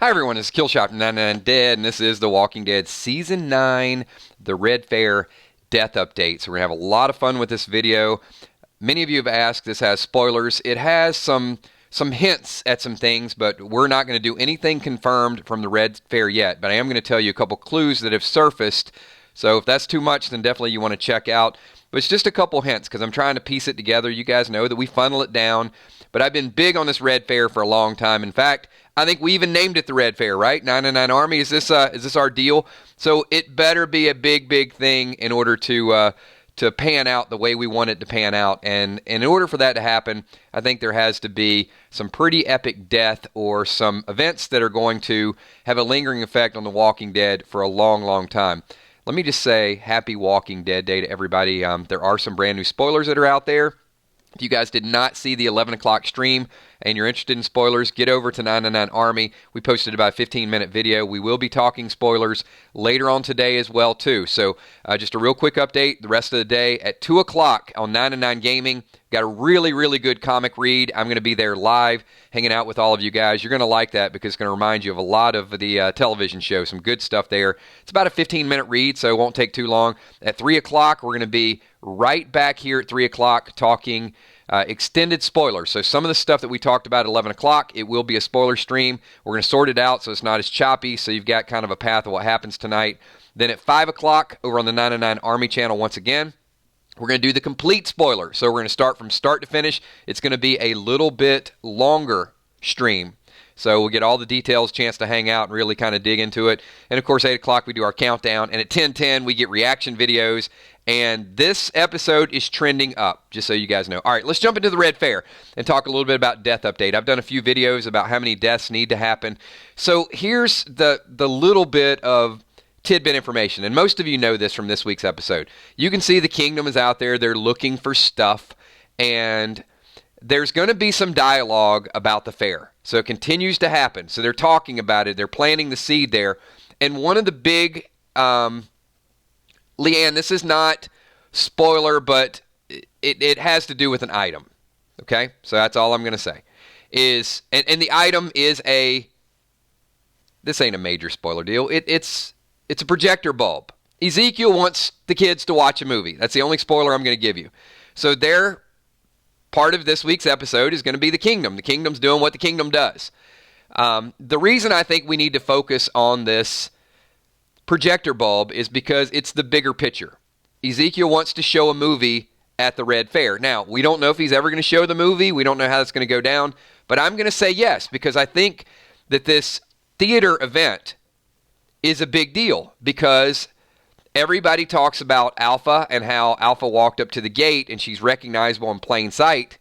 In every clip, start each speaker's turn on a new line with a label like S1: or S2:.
S1: Hi everyone, it's Killshot from 99 Dead, and this is The Walking Dead Season 9, the Red Fair Death Update. So we're going to have a lot of fun with this video. Many of you have asked, this has spoilers. It has some hints at some things, but we're not going to do anything confirmed from the Red Fair yet. But I am going to tell you a couple clues that have surfaced. So if that's too much, then definitely you want to check out. But it's just a couple hints because I'm trying to piece it together. You guys know that we funnel it down. But I've been big on this Red Fair for a long time. In fact, I think we even named it the Red Fair, right? 99 Army. Is this our deal? So it better be a big thing in order to pan out the way we want it to pan out. And in order for that to happen, I think there has to be some pretty epic death or some events that are going to have a lingering effect on The Walking Dead for a long time. Let me just say happy Walking Dead Day to everybody. There are some brand new spoilers that are out there. If you guys did not see the 11 o'clock stream and you're interested in spoilers, get over to 99 Army. We posted about a 15-minute video. We will be talking spoilers later on today as well, too. So just a real quick update. The rest of the day at 2 o'clock on 99 Gaming. Got a really good comic read. I'm going to be there live, hanging out with all of you guys. You're going to like that because it's going to remind you of a lot of the television show. Some good stuff there. It's about a 15-minute read, so it won't take too long. At 3 o'clock, we're going to be right back here at 3 o'clock talking extended spoilers. So some of the stuff that we talked about at 11 o'clock, it will be a spoiler stream. We're going to sort it out so it's not as choppy, so you've got kind of a path of what happens tonight. Then at 5 o'clock, over on the 99 Army channel once again, we're going to do the complete spoiler. So we're going to start from start to finish. It's going to be a little bit longer stream. So we'll get all the details, chance to hang out and really kind of dig into it. And of course, 8 o'clock, we do our countdown. And at 10:10, we get reaction videos. And this episode is trending up, just so you guys know. All right, let's jump into the Red Fair and talk a little bit about Death Update. I've done a few videos about how many deaths need to happen. So here's the little bit of tidbit information, and most of you know this from this week's episode. You can see the kingdom is out there. They're looking for stuff, and there's going to be some dialogue about the fair. So it continues to happen. So they're talking about it. They're planting the seed there. And one of the big, Leanne, this is not spoiler, but it has to do with an item. Okay? So that's all I'm going to say. And the item is this ain't a major spoiler deal. It's a projector bulb. Ezekiel wants the kids to watch a movie. That's the only spoiler I'm going to give you. So part of this week's episode is going to be the kingdom. The kingdom's doing what the kingdom does. The reason I think we need to focus on this projector bulb is because it's the bigger picture. Ezekiel wants to show a movie at the Red Fair. Now, we don't know if he's ever going to show the movie. We don't know how it's going to go down. But I'm going to say yes, because I think that this theater event is a big deal, because everybody talks about Alpha and how Alpha walked up to the gate and she's recognizable in plain sight.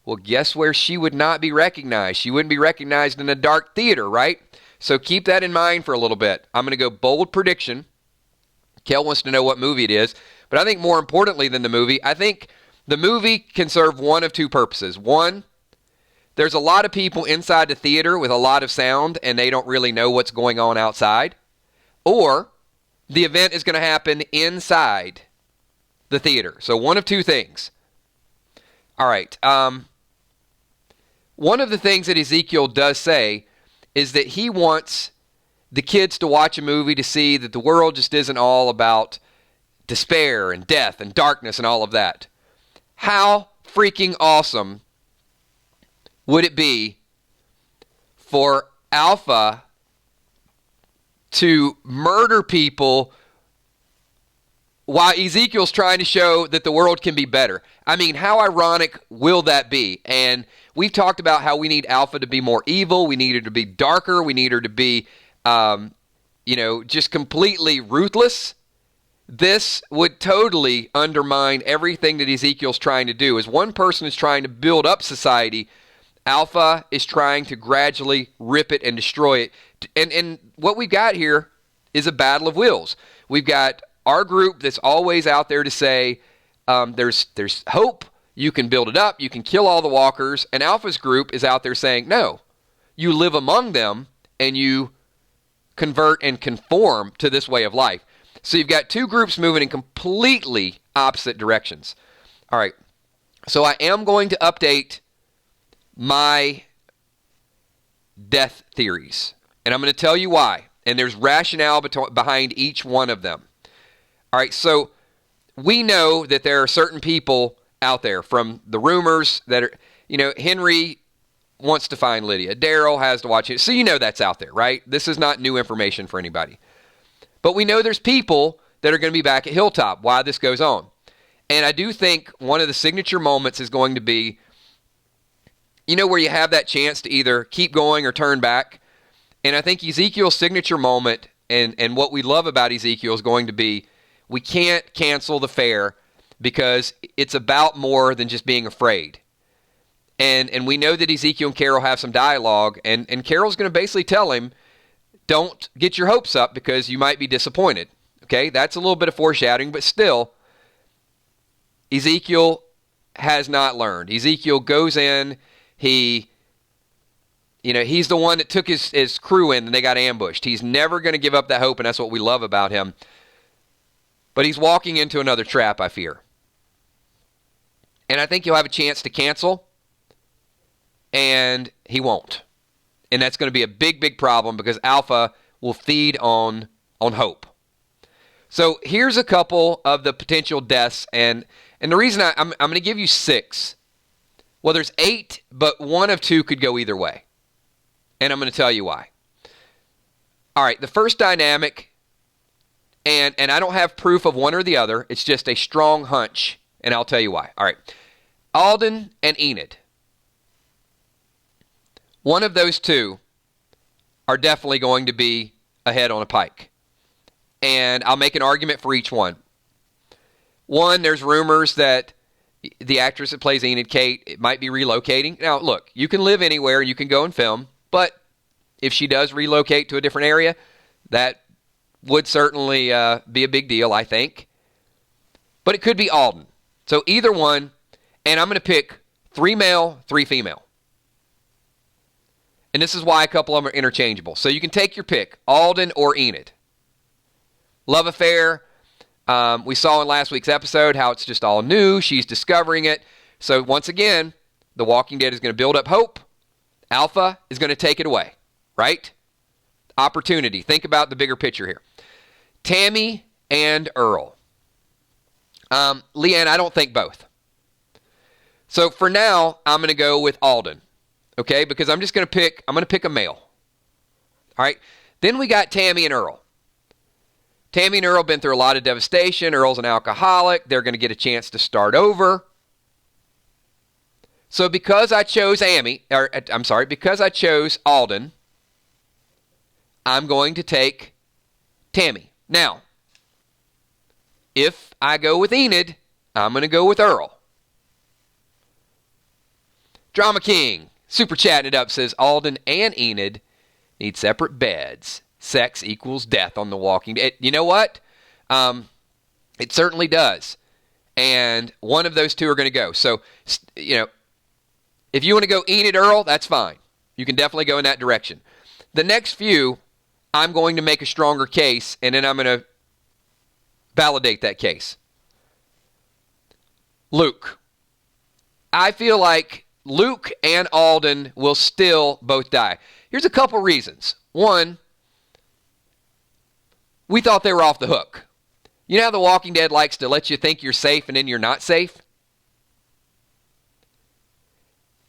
S1: Well, guess where she would not be recognized? She wouldn't be recognized in a dark theater, right? So keep that in mind for a little bit. I'm going to go bold prediction. Kel wants to know what movie it is. But I think more importantly than the movie, I think the movie can serve one of two purposes. One, there's a lot of people inside the theater with a lot of sound and they don't really know what's going on outside. Or the event is going to happen inside the theater. So one of two things. All right. One of the things that Ezekiel does say is that he wants the kids to watch a movie to see that the world just isn't all about despair and death and darkness and all of that. How freaking awesome would it be for Alpha to murder people while Ezekiel's trying to show that the world can be better? I mean, how ironic will that be? And we've talked about how we need Alpha to be more evil. We need her to be darker. We need her to be, just completely ruthless. This would totally undermine everything that Ezekiel's trying to do. As one person is trying to build up society, Alpha is trying to gradually rip it and destroy it. And what we've got here is a battle of wills. We've got our group that's always out there to say, there's hope, you can build it up, you can kill all the walkers, and Alpha's group is out there saying, no, you live among them and you convert and conform to this way of life. So you've got two groups moving in completely opposite directions. All right, so I am going to update my death theories. And I'm going to tell you why. And there's rationale behind each one of them. All right, so we know that there are certain people out there from the rumors that are, Henry wants to find Lydia. Daryl has to watch it. So that's out there, right? This is not new information for anybody. But we know there's people that are going to be back at Hilltop while this goes on. And I do think one of the signature moments is going to be, where you have that chance to either keep going or turn back. And I think Ezekiel's signature moment and what we love about Ezekiel is going to be, we can't cancel the fair because it's about more than just being afraid. And we know that Ezekiel and Carol have some dialogue, and Carol's going to basically tell him, don't get your hopes up because you might be disappointed. Okay, that's a little bit of foreshadowing, but still, Ezekiel has not learned. Ezekiel goes in, he's the one that took his crew in and they got ambushed. He's never going to give up that hope, and that's what we love about him. But he's walking into another trap, I fear. And I think he'll have a chance to cancel, and he won't. And that's going to be a big, big problem because Alpha will feed on hope. So here's a couple of the potential deaths, and the reason I'm going to give you 6. Well, there's 8, but one of 2 could go either way. And I'm going to tell you why. All right, the first dynamic, and I don't have proof of one or the other. It's just a strong hunch, and I'll tell you why. All right, Alden and Enid. One of those 2 are definitely going to be ahead on a pike. And I'll make an argument for each one. One, there's rumors that the actress that plays Enid, Kate, might be relocating. Now, look, you can live anywhere, you can go and film, but if she does relocate to a different area, that would certainly be a big deal, I think. But it could be Alden. So either one, and I'm going to pick 3 male, 3 female. And this is why a couple of them are interchangeable. So you can take your pick, Alden or Enid. Love affair. We saw in last week's episode how it's just all new. She's discovering it. So once again, The Walking Dead is going to build up hope. Alpha is going to take it away, right? Opportunity. Think about the bigger picture here. Tammy and Earl. Leanne, I don't think both. So for now, I'm going to go with Alden. Okay, because I'm going to pick a male. All right. Then we got Tammy and Earl. Tammy and Earl have been through a lot of devastation. Earl's an alcoholic. They're going to get a chance to start over. So because I chose because I chose Alden, I'm going to take Tammy. Now, if I go with Enid, I'm going to go with Earl. Drama King, super chatting it up, says Alden and Enid need separate beds. Sex equals death on The Walking Dead. You know what? It certainly does. And one of those 2 are going to go. So, if you want to go Enid, Earl, that's fine. You can definitely go in that direction. The next few, I'm going to make a stronger case, and then I'm going to validate that case. Luke. I feel like Luke and Alden will still both die. Here's a couple reasons. One, we thought they were off the hook. You know how The Walking Dead likes to let you think you're safe and then you're not safe?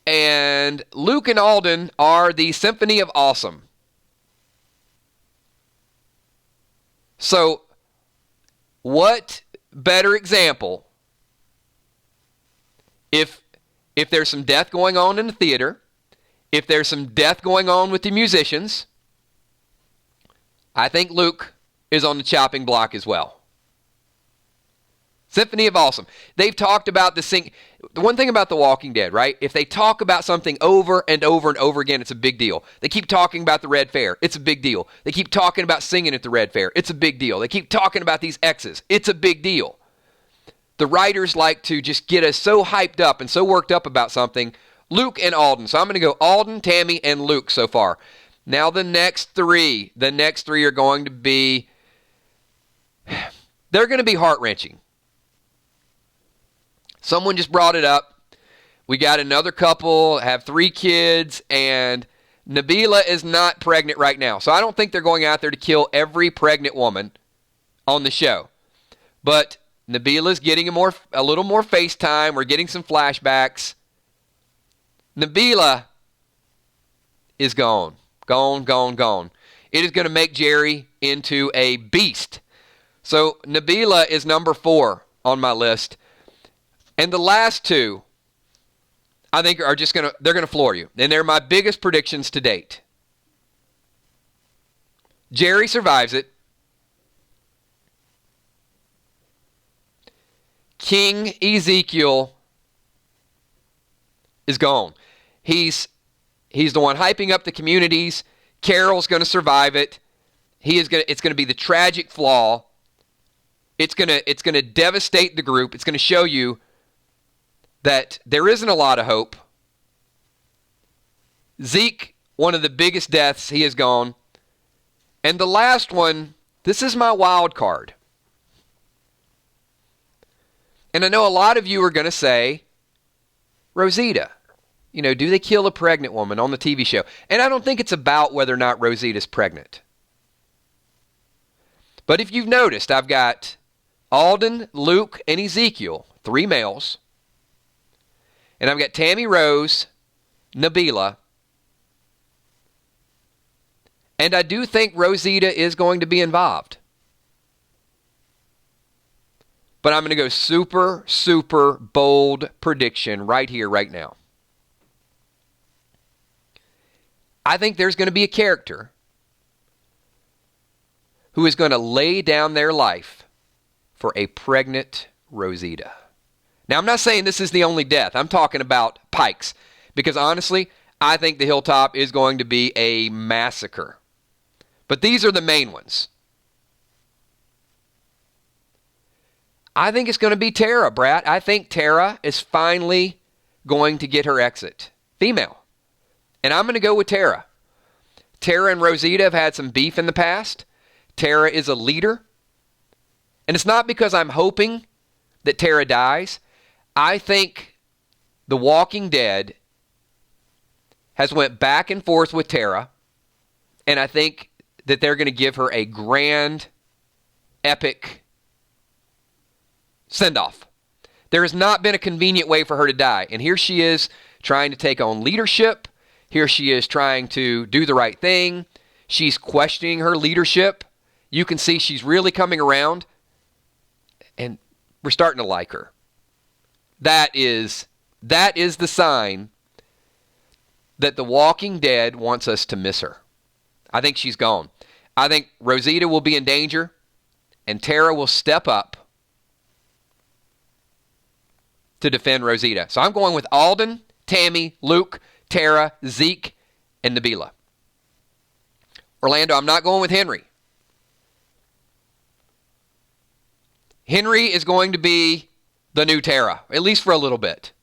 S1: And Luke and Alden are the symphony of awesome. So, what better example if there's some death going on in the theater, if there's some death going on with the musicians, I think Luke is on the chopping block as well. Symphony of Awesome. They've talked about this thing. The one thing about The Walking Dead, right? If they talk about something over and over and over again, it's a big deal. They keep talking about the Red Fair. It's a big deal. They keep talking about singing at the Red Fair. It's a big deal. They keep talking about these exes. It's a big deal. The writers like to just get us so hyped up and so worked up about something. Luke and Alden. So I'm going to go Alden, Tammy, and Luke so far. Now the next 3. The next 3 are going to be... They're going to be heart-wrenching. Someone just brought it up. We got another couple, have 3 kids, and Nabila is not pregnant right now. So I don't think they're going out there to kill every pregnant woman on the show. But Nabila's getting a little more FaceTime. We're getting some flashbacks. Nabila is gone. Gone, gone, gone. It is going to make Jerry into a beast. So Nabila is number 4 on my list. And the last two, I think are just they're going to floor you. And they're my biggest predictions to date. Jerry survives it. King Ezekiel is gone. He's the one hyping up the communities. Carol's going to survive it. It's going to be the tragic flaw. It's going to devastate the group. It's going to show you that there isn't a lot of hope. Zeke, one of the biggest deaths, he is gone. And the last one, this is my wild card. And I know a lot of you are going to say, Rosita. You know, do they kill a pregnant woman on the TV show? And I don't think it's about whether or not Rosita's pregnant. But if you've noticed, I've got Alden, Luke, and Ezekiel, 3 males. And I've got Tammy Rose, Nabila. And I do think Rosita is going to be involved. But I'm going to go super, super bold prediction right here, right now. I think there's going to be a character who is going to lay down their life for a pregnant Rosita. Now, I'm not saying this is the only death. I'm talking about Pikes. Because honestly, I think the Hilltop is going to be a massacre. But these are the main ones. I think it's going to be Tara, Brat. I think Tara is finally going to get her exit. Female. And I'm going to go with Tara. Tara and Rosita have had some beef in the past. Tara is a leader. And it's not because I'm hoping that Tara dies. I think The Walking Dead has went back and forth with Tara. And I think that they're going to give her a grand, epic send-off. There has not been a convenient way for her to die. And here she is trying to take on leadership. Here she is trying to do the right thing. She's questioning her leadership. You can see she's really coming around. And we're starting to like her. That is the sign that The Walking Dead wants us to miss her. I think she's gone. I think Rosita will be in danger. And Tara will step up to defend Rosita. So I'm going with Alden, Tammy, Luke, Tara, Zeke, and Nabila. Orlando, I'm not going with Henry. Henry is going to be the new Tara, at least for a little bit.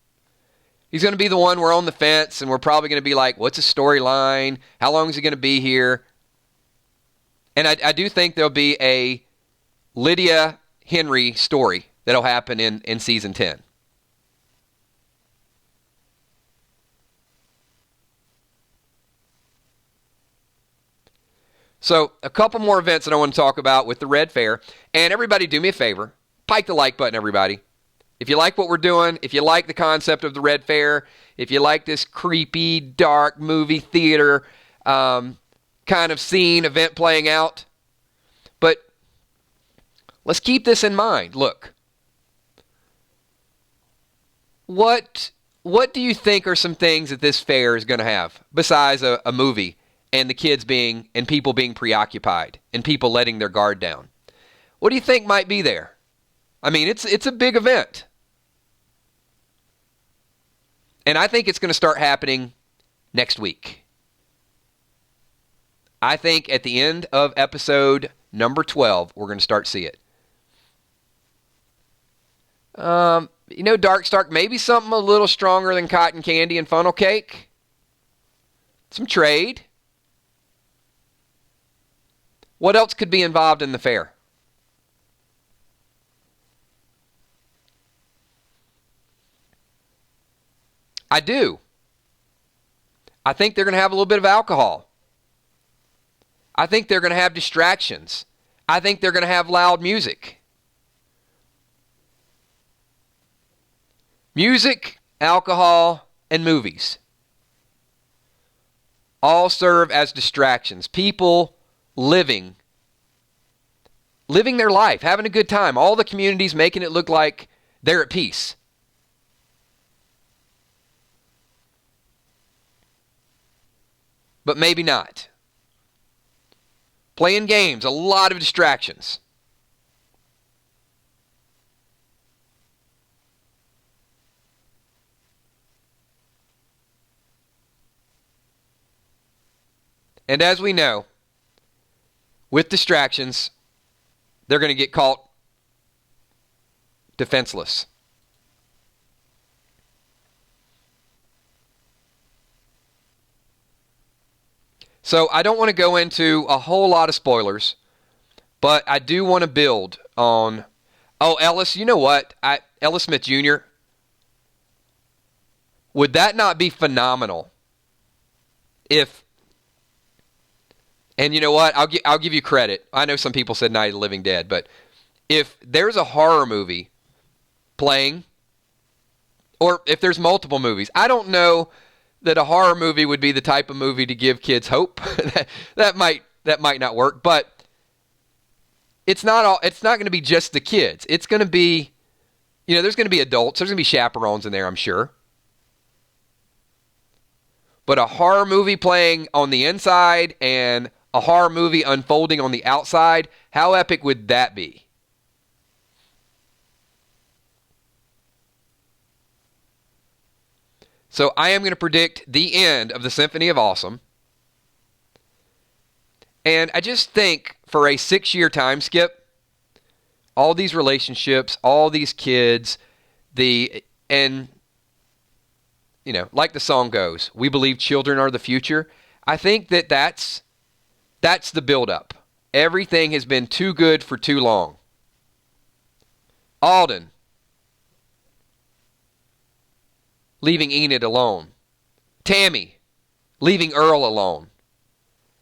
S1: He's going to be the one we're on the fence, and we're probably going to be like, what's his storyline? How long is he going to be here? And I do think there'll be a Lydia Henry story that'll happen in season 10. So, a couple more events that I want to talk about with the Red Fair. And everybody do me a favor. Pike the like button, everybody. If you like what we're doing, if you like the concept of the Red Fair, if you like this creepy, dark movie theater kind of scene, event playing out. But let's keep this in mind. Look. What do you think are some things that this fair is going to have besides a movie? And the kids and people being preoccupied and people letting their guard down. What do you think might be there? I mean, it's a big event. And I think it's going to start happening next week. I think at the end of episode number 12, we're going to start see it. Dark Stark, maybe something a little stronger than cotton candy and funnel cake. Some trade. What else could be involved in the fair? I do. I think they're going to have a little bit of alcohol. I think they're going to have distractions. I think they're going to have loud music. Music, alcohol, and movies all serve as distractions. People living their life, having a good time. All the communities making it look like they're at peace. But maybe not. Playing games, a lot of distractions. And as we know, with distractions, they're going to get caught defenseless. So I don't want to go into a whole lot of spoilers, but I do want to build on, Ellis, you know what? Ellis Smith Jr., would that not be phenomenal if, and you know what? I'll give you credit. I know some people said Night of the Living Dead, but if there's a horror movie playing, or if there's multiple movies, I don't know that a horror movie would be the type of movie to give kids hope. that might not work, but it's not going to be just the kids. It's going to be, there's going to be adults. There's going to be chaperones in there, I'm sure. But a horror movie playing on the inside and a horror movie unfolding on the outside, how epic would that be? So I am going to predict the end of the Symphony of Awesome. And I just think for a 6-year time skip, all these relationships, all these kids, like the song goes, we believe children are the future. I think that's the buildup. Everything has been too good for too long. Alden leaving Enid alone. Tammy leaving Earl alone.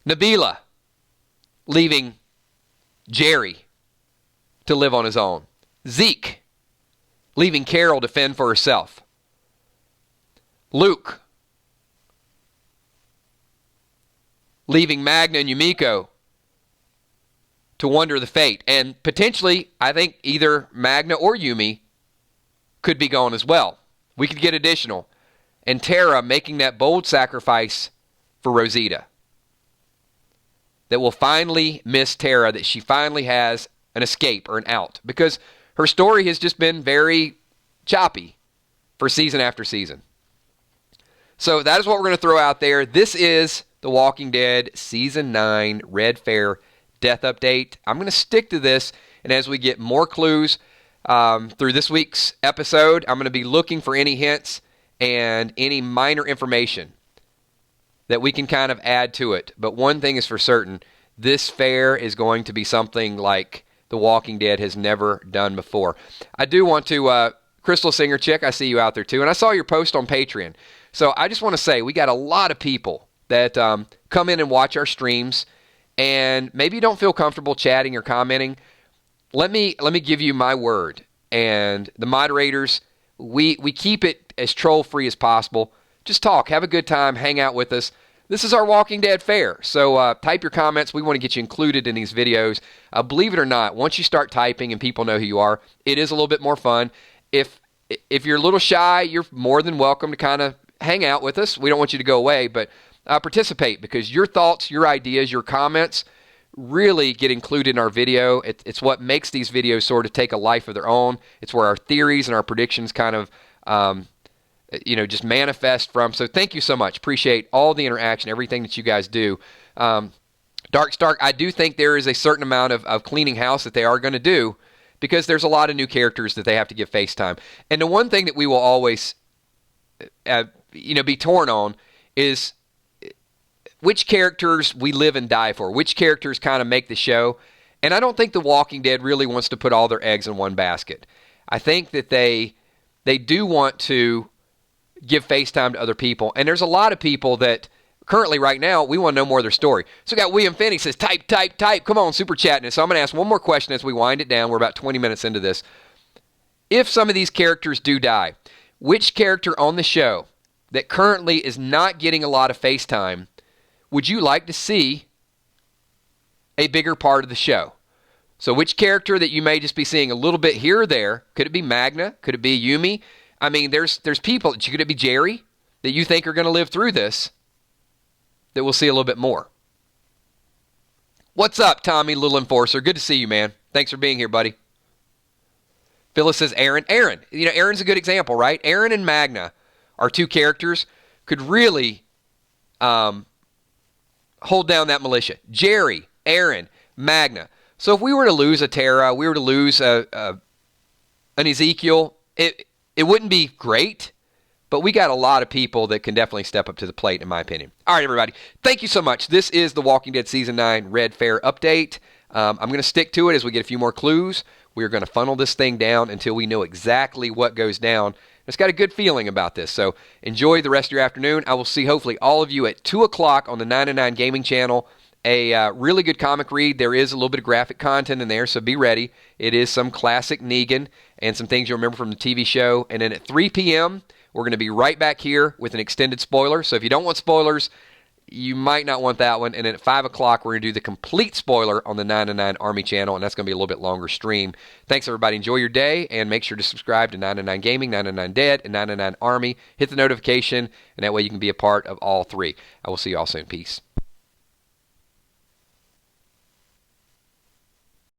S1: Nabila leaving Jerry to live on his own. Zeke leaving Carol to fend for herself. Luke leaving Magna and Yumiko to wonder the fate. And potentially, I think either Magna or Yumi could be gone as well. We could get additional. And Tara making that bold sacrifice for Rosita. That will finally miss Tara, that she finally has an escape or an out. Because her story has just been very choppy for season after season. So that is what we're going to throw out there. This is The Walking Dead Season 9 Red Fair Death Update. I'm going to stick to this, and as we get more clues through this week's episode, I'm going to be looking for any hints and any minor information that we can kind of add to it. But one thing is for certain, this fair is going to be something like The Walking Dead has never done before. I do want to, Crystal Singer Chick, I see you out there too, and I saw your post on Patreon. So I just want to say, we got a lot of people that come in and watch our streams, and maybe you don't feel comfortable chatting or commenting. Let me give you my word. And the moderators, we keep it as troll-free as possible. Just talk, have a good time, hang out with us. This is our Walking Dead fair. So type your comments. We want to get you included in these videos. Believe it or not, once you start typing and people know who you are, it is a little bit more fun. If you're a little shy, you're more than welcome to kind of hang out with us. We don't want you to go away, but participate, because your thoughts, your ideas, your comments really get included in our video. It's what makes these videos sort of take a life of their own. It's where our theories and our predictions kind of just manifest from. So thank you so much. Appreciate all the interaction, everything that you guys do. Dark Stark, I do think there is a certain amount of cleaning house that they are going to do, because there's a lot of new characters that they have to give face time. And the one thing that we will always be torn on is which characters we live and die for, which characters kind of make the show. And I don't think The Walking Dead really wants to put all their eggs in one basket. I think that they do want to give face time to other people. And there's a lot of people that currently right now, we want to know more of their story. So we got William Finney says, type, type, type. Come on, super chatting. So I'm going to ask one more question as we wind it down. We're about 20 minutes into this. If some of these characters do die, which character on the show that currently is not getting a lot of face time would you like to see a bigger part of the show? So which character that you may just be seeing a little bit here or there? Could it be Magna? Could it be Yumi? I mean, there's people. Could it be Jerry that you think are going to live through this that we'll see a little bit more? What's up, Tommy, Little Enforcer? Good to see you, man. Thanks for being here, buddy. Phyllis says Aaron. Aaron. You know, Aaron's a good example, right? Aaron and Magna are two characters could really hold down that militia. Jerry, Aaron, Magna. So if we were to lose a Terra, we were to lose an Ezekiel, it wouldn't be great, but we got a lot of people that can definitely step up to the plate, in my opinion. All right, everybody. Thank you so much. This is the Walking Dead Season 9 Red Fair update. I'm going to stick to it as we get a few more clues. We're going to funnel this thing down until we know exactly what goes down. It's got a good feeling about this, so enjoy the rest of your afternoon. I will see hopefully all of you at 2 o'clock on the 909 Gaming channel. A really good comic read. There is a little bit of graphic content in there, so be ready. It is some classic Negan and some things you'll remember from the TV show. And then at 3 p.m., we're going to be right back here with an extended spoiler. So if you don't want spoilers, you might not want that one. And then at 5 o'clock, we're going to do the complete spoiler on the 909 Army channel, and that's going to be a little bit longer stream. Thanks, everybody. Enjoy your day, and make sure to subscribe to 909 Gaming, 909 Dead, and 909 Army. Hit the notification, and that way you can be a part of all three. I will see you all soon. Peace.